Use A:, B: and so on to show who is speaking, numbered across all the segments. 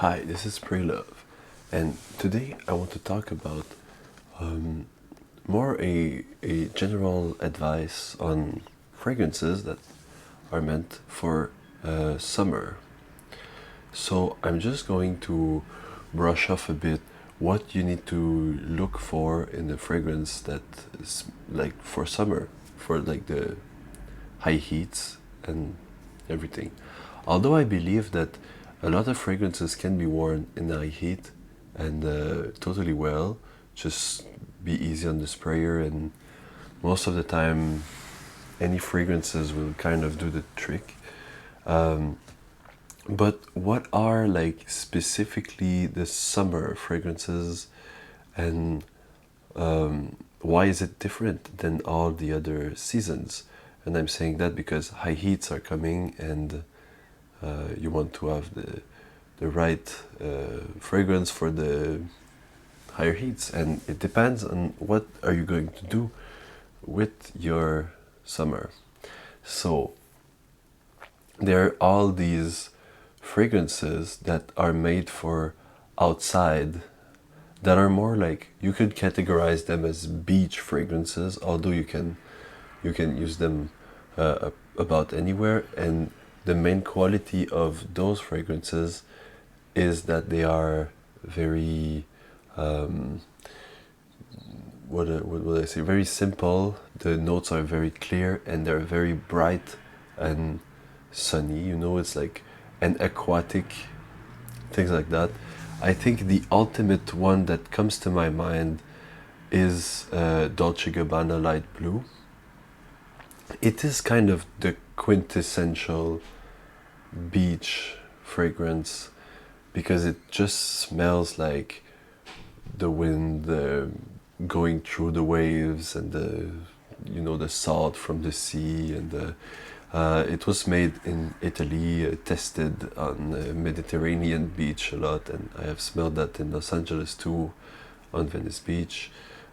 A: Hi, this is Pray Love, and today I want to talk about more a general advice on fragrances that are meant for summer. So I'm just going to brush off a bit what you need to look for in a fragrance that is like for summer, for like the high heats and everything. Although I believe that a lot of fragrances can be worn in high heat and totally well, just be easy on the sprayer, and most of the time any fragrances will kind of do the trick. But what are like specifically the summer fragrances, and why is it different than all the other seasons? And I'm saying that because high heats are coming, and you want to have the right fragrance for the higher heats, and it depends on what are you going to do with your summer. So there are all these fragrances that are made for outside, that are more like, you could categorize them as beach fragrances, although you can use them about anywhere. And the main quality of those fragrances is that they are very what would I say, very simple. The notes are very clear and they're very bright and sunny, it's like an aquatic, things like that. I think the ultimate one that comes to my mind is Dolce Gabbana Light Blue. It is kind of the quintessential beach fragrance because it just smells like the wind going through the waves, and the salt from the sea, and it was made in Italy, tested on the Mediterranean beach a lot, and I have smelled that in Los Angeles too, on Venice Beach.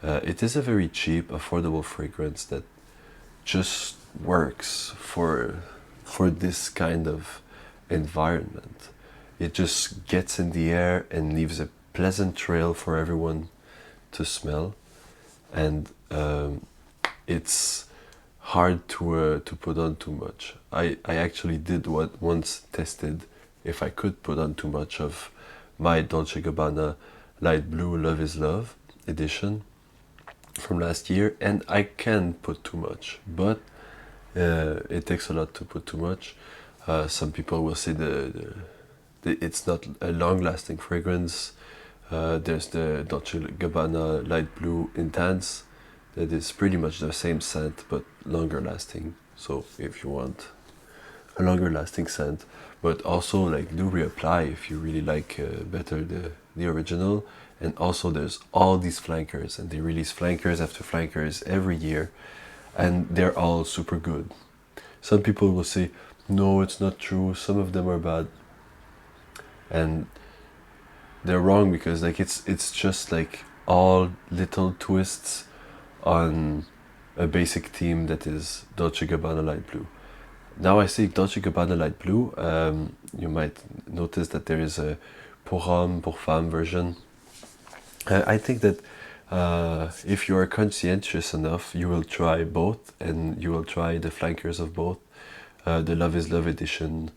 A: It is a very cheap, affordable fragrance that just works for this kind of environment. It just gets in the air and leaves a pleasant trail for everyone to smell, and it's hard to put on too much. I actually did once tested if I could put on too much of my Dolce Gabbana Light Blue Love is Love edition from last year, and I can put too much, but it takes a lot to put too much. Some people will say it's not a long-lasting fragrance. There's the Dolce Gabbana Light Blue Intense that is pretty much the same scent but longer lasting. So if you want a longer lasting scent, but also like do reapply if you really like better the original. And also there's all these flankers, and they release flankers after flankers every year, and they're all super good. Some people will say, no, it's not true, some of them are bad. And they're wrong, because like it's just like all little twists on a basic theme that is Dolce Gabbana Light Blue. Now I say Dolce Gabbana Light Blue, you might notice that there is a Pour Homme, Pour Femme version. I think that if you are conscientious enough, you will try both, and you will try the flankers of both. The Love is Love edition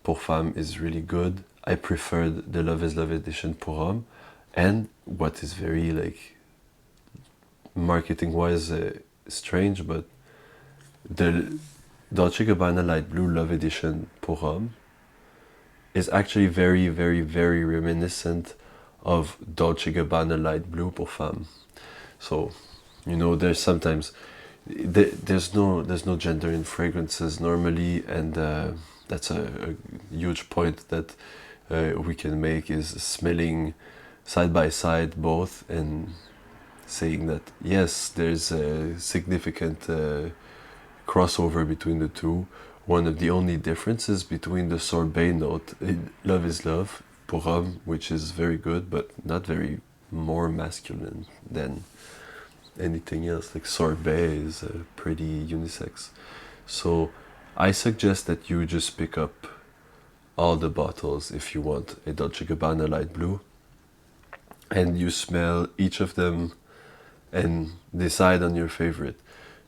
A: Pour Femme is really good. I preferred the Love is Love edition Pour Homme, and what is very like marketing wise strange, but the Dolce Gabbana Light Blue Love edition Pour Homme is actually very, very, very reminiscent of Dolce Gabbana Light Blue Pour Femme. So there's sometimes there's no gender in fragrances normally, and that's a huge point that we can make, is smelling side by side both and saying that yes, there's a significant crossover between the two. One of the only differences between the sorbet note in Love is Love Pour Homme, which is very good but not very more masculine than anything else. Like sorbet is pretty unisex. So I suggest that you just pick up all the bottles if you want a Dolce Gabbana Light Blue, and you smell each of them and decide on your favorite.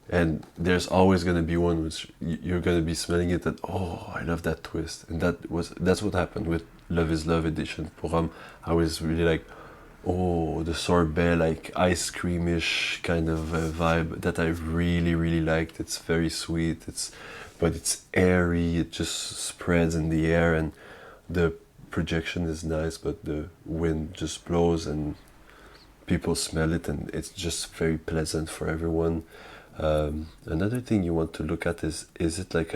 A: And there's always going to be one which you're going to be smelling it and, oh, I love that twist. And that's what happened with Love is Love edition Pour Homme. I was really like, oh, the sorbet, like ice creamish kind of vibe that I really, really liked. It's very sweet, but it's airy, it just spreads in the air, and the projection is nice, but the wind just blows and people smell it, and it's just very pleasant for everyone. Another thing you want to look at is it like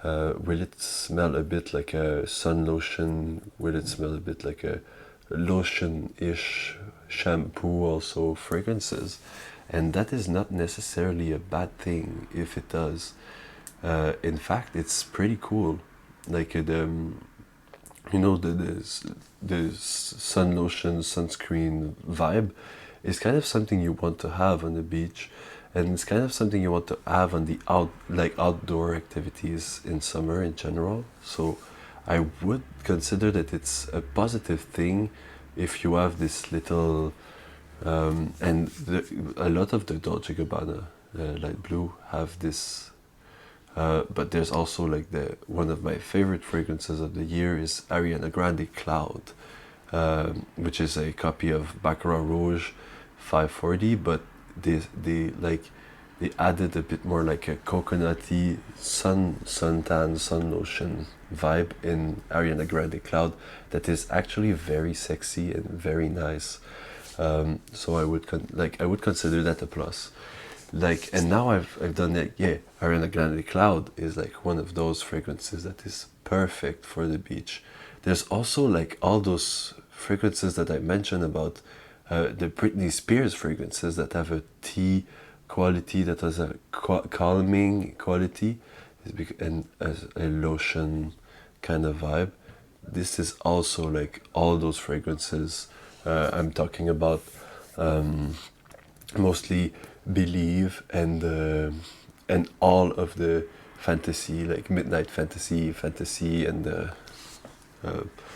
A: will it smell a bit like a sun lotion? Will it smell a bit like a lotion-ish shampoo? Also fragrances, and that is not necessarily a bad thing if it does. In fact, it's pretty cool. Like the sun lotion, sunscreen vibe is kind of something you want to have on the beach, and it's kind of something you want to have on the outdoor activities in summer in general. So I would consider that it's a positive thing if you have this little a lot of the Dolce Gabbana Light Blue have this, but there's also like one of my favorite fragrances of the year is Ariana Grande Cloud, which is a copy of Baccarat Rouge 540, but they added a bit more like a coconutty suntan sun lotion vibe in Ariana Grande Cloud that is actually very sexy and very nice. So I would consider that a plus. Like, and now I've done like, yeah, Ariana Grande Cloud is like one of those fragrances that is perfect for the beach. There's also like all those fragrances that I mentioned about the Britney Spears fragrances that have a tea quality, that has a calming quality, and as a lotion kind of vibe. This is also like all those fragrances I'm talking about, mostly Believe and all of the fantasy, like Midnight Fantasy and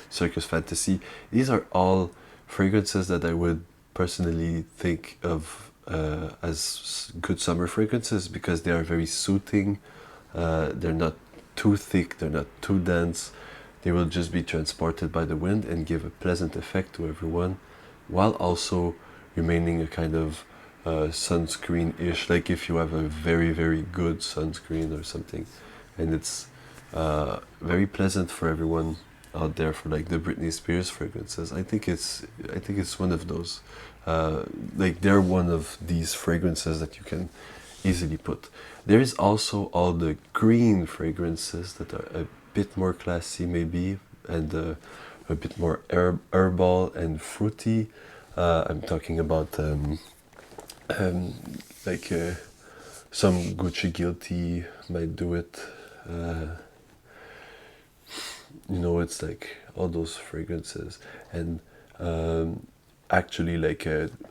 A: Circus Fantasy. These are all fragrances that I would personally think of as good summer fragrances because they are very soothing. They're not too thick, they're not too dense. They will just be transported by the wind and give a pleasant effect to everyone, while also remaining a kind of sunscreen-ish, like if you have a very, very good sunscreen or something. And it's very pleasant for everyone out there for like the Britney Spears fragrances. I think it's one of those. Like they're one of these fragrances that you can easily put. There is also all the green fragrances that are a bit more classy maybe, and a bit more herbal and fruity. I'm talking about like some Gucci Guilty might do it. It's like all those fragrances. And actually, like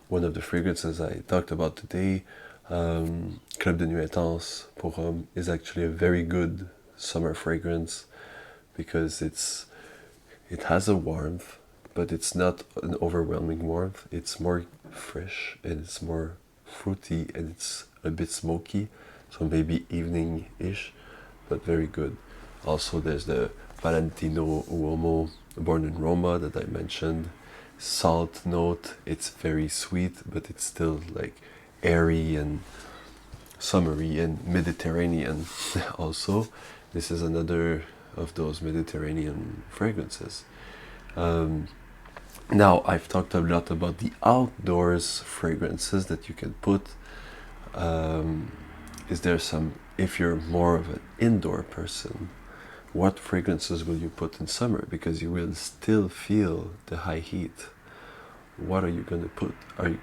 A: one of the fragrances I talked about today, Club de Nuit Intense Pour Homme, is actually a very good summer fragrance because it has a warmth, but it's not an overwhelming warmth. It's more fresh and it's more fruity and it's a bit smoky, so maybe evening-ish, but very good. Also, there's the Valentino Uomo Born in Roma that I mentioned. Salt note, it's very sweet, but it's still like airy and summery and Mediterranean. Also, this is another of those Mediterranean fragrances. Now, I've talked a lot about the outdoors fragrances that you can put. Is there some, if you're more of an indoor person, what fragrances will you put in summer? Because you will still feel the high heat. What are you going to put?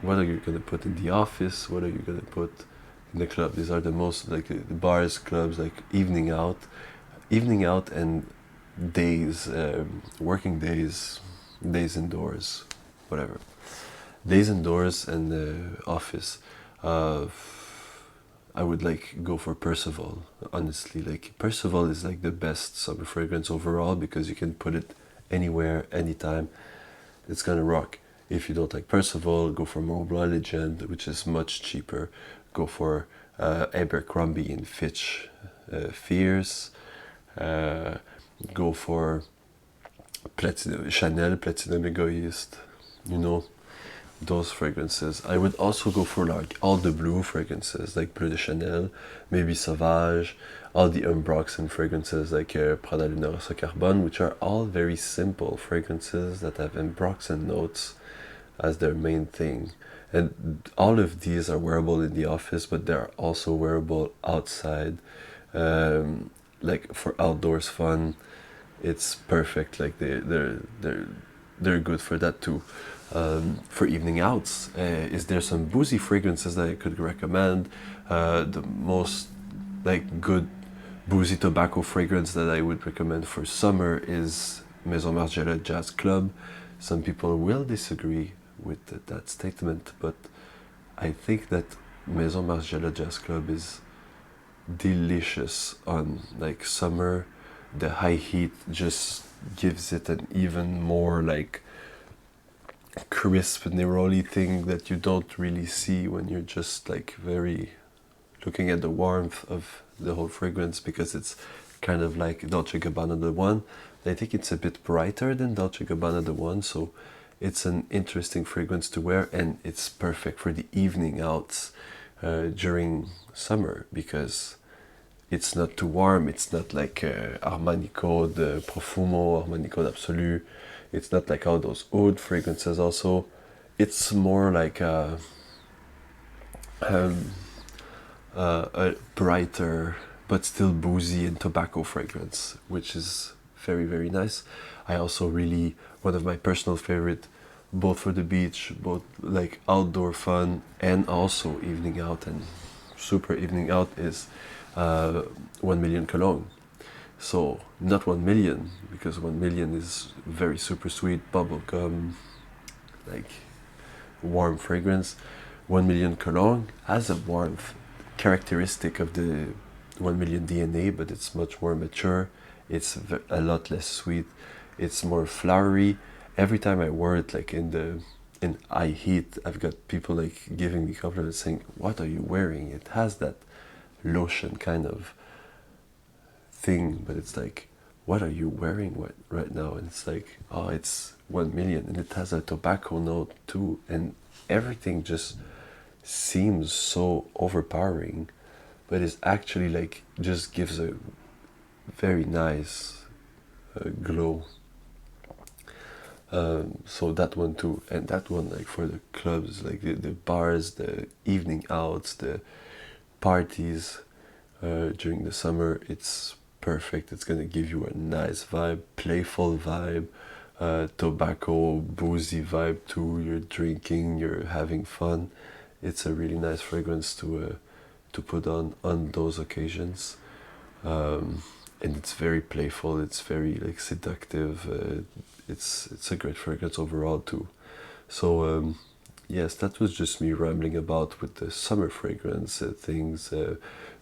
A: What are you going to put in the office? What are you going to put in the club? These are the most, like the bars, clubs, like evening out and days, working days indoors, whatever. Days indoors and the office. I would like go for Percival. Honestly, like Percival is like the best summer fragrance overall because you can put it anywhere, anytime. It's gonna rock. If you don't like Percival, go for Montblanc Legend, which is much cheaper. Go for Abercrombie and Fitch Fierce. Go for Chanel Platinum Égoïste. You know, those fragrances. I would also go for like all the blue fragrances, like Bleu de Chanel, maybe Sauvage, all the unbroxen fragrances like Prada Lunar Carbone, which are all very simple fragrances that have ambroxan notes as their main thing. And all of these are wearable in the office, but they're also wearable outside, like for outdoors fun. It's perfect. Like they're good for that too. For evening outs, is there some boozy fragrances that I could recommend? The most like good boozy tobacco fragrance that I would recommend for summer is Maison Margiela Jazz Club. Some people will disagree with that statement, but I think that Maison Margiela Jazz Club is delicious on like summer. The high heat just gives it an even more like crisp neroli thing that you don't really see when you're just like very looking at the warmth of the whole fragrance, because it's kind of like Dolce Gabbana the One. I think it's a bit brighter than Dolce Gabbana the One, so it's an interesting fragrance to wear, and it's perfect for the evening outs during summer because it's not too warm. It's not like Armani Code Profumo, Armani Code Absolu. It's not like all those oud fragrances also. It's more like a brighter but still boozy and tobacco fragrance, which is very, very nice. I also really, one of my personal favorite, both for the beach, both like outdoor fun and also evening out and super evening out, is 1 Million Cologne. So not 1 million, because 1 million is very super sweet bubblegum, like warm fragrance. 1 Million Cologne has a warmth characteristic of the 1 million DNA, but it's much more mature. It's a lot less sweet. It's more flowery. Every time I wear it, like in eye heat, I've got people like giving me compliments saying, "What are you wearing?" It has that lotion kind of thing, but it's like, what are you wearing right now? And it's like, oh, it's 1 million, and it has a tobacco note too, and everything just seems so overpowering, but it's actually like just gives a very nice glow. So that one too, and that one like for the clubs, like the bars, the evening outs, the parties during the summer, it's perfect. It's gonna give you a nice vibe, playful vibe, tobacco, boozy vibe too. You're drinking, you're having fun. It's a really nice fragrance to put on those occasions, and it's very playful. It's very like seductive. It's a great fragrance overall too. So yes, that was just me rambling about with the summer fragrance things.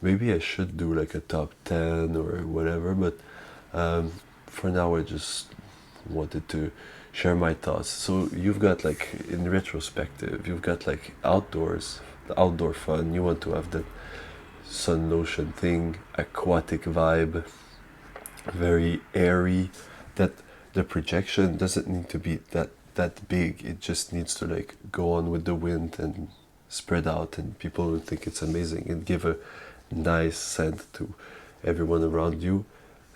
A: Maybe I should do like a top 10 or whatever, but for now I just wanted to share my thoughts. So you've got like, in retrospective, you've got like outdoors, the outdoor fun. You want to have the sun lotion thing, aquatic vibe, very airy, that the projection doesn't need to be that big. It just needs to like go on with the wind and spread out, and people will think it's amazing and give a nice scent to everyone around you.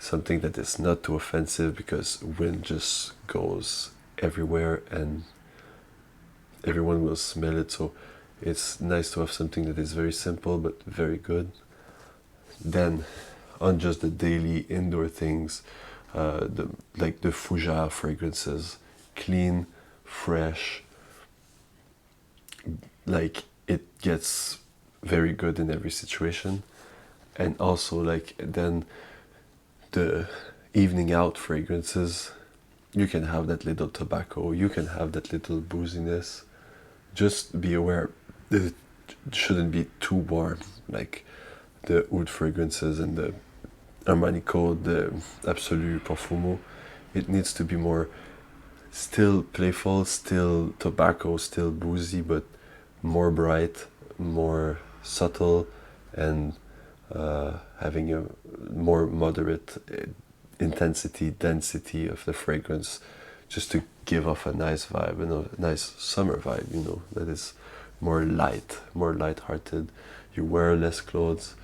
A: Something that is not too offensive, because wind just goes everywhere and everyone will smell it. So it's nice to have something that is very simple but very good. Then on just the daily indoor things, like the fougères fragrances, clean, fresh, like it gets very good in every situation. And also like then the evening out fragrances, you can have that little tobacco, you can have that little booziness. Just be aware, the shouldn't be too warm, like the oud fragrances and the Armani Code, the Absolu Profumo. It needs to be more still playful, still tobacco, still boozy, but more bright, more subtle, and having a more moderate intensity, density of the fragrance, just to give off a nice vibe, a nice summer vibe, that is more light-hearted. You wear less clothes,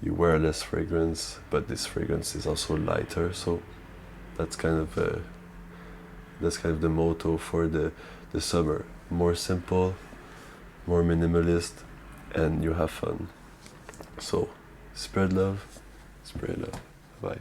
A: you wear less fragrance, but this fragrance is also lighter, so that's kind of the motto for the summer. More simple, more minimalist, and you have fun. So spread love, bye.